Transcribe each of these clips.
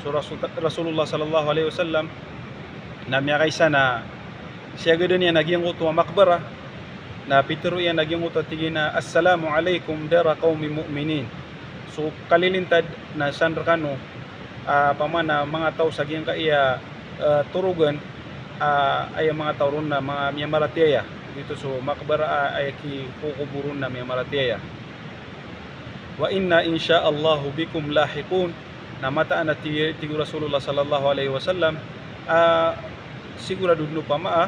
So Rasulullah sallallahu alaihi wasallam na miya kaysa na siya gado niya naging uto makbara na pitero yan naging uto tigina assalamu alaikum dara qaumi mu'minin. So kalilintad na sandra kano pamana mga tao saging kaiya turugan ay mga tao ron na mga miya maratiyaya dito so makbara ay ki kukuburun na miya maratiyaya. Wa inna insyaallahu bikum lahiqun na mataan na tigo Rasulullah sallallahu alaihi wasallam sigurado no pa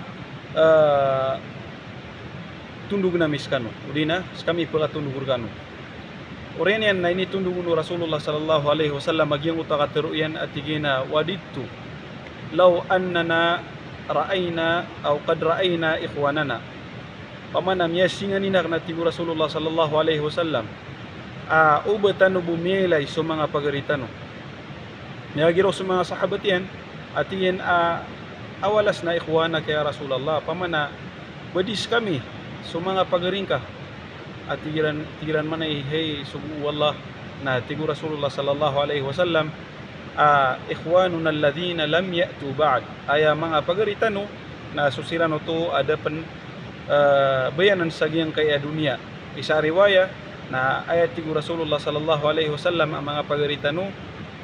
tundug na miskano udina kami pala tundugur kano oren yan na ini tundug no Rasulullah sallallahu alaihi wasallam magyang utakateru yan at tigina wadidtu law annana ra'ayna aw qad ra'ayna ikhwanana pamanam yasinganinak na tigo Rasulullah sallallahu alaihi wasallam ubatan no bumilay so mga pagaritano niyagiro sa mga sahabat yan at yan awalas na ikhwana kaya Rasulullah pamana badis kami so mga pagaringka at tigiran man ay hey subu wallah na tigo Rasulullah sallallahu alaihi wasallam ikhwanuna alladhina lam ya'tu ba'd aya mga pagaritano na susirano to ada bayanan sa giyang kaya dunia isa riwaya na ayat tigo Rasulullah sallallahu alaihi wasallam ang mga pagaritano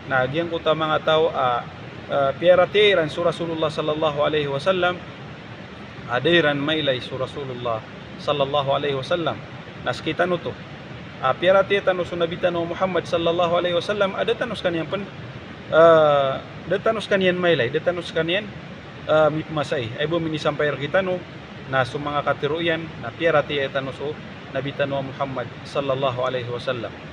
na giyang kuta mga tao piaratiran su Rasulullah sallallahu alaihi wasallam adairan mailay su Rasulullah sallallahu alaihi wasallam naskita no to piarati tanus nabitano Muhammad sallallahu alaihi wasallam ada tanus kanian datanus kanian mailay datanus kanian mitmasay ay bo minisampay kita no na su mga katiruyan na piarati tanus nabitano Muhammad sallallahu alaihi wasallam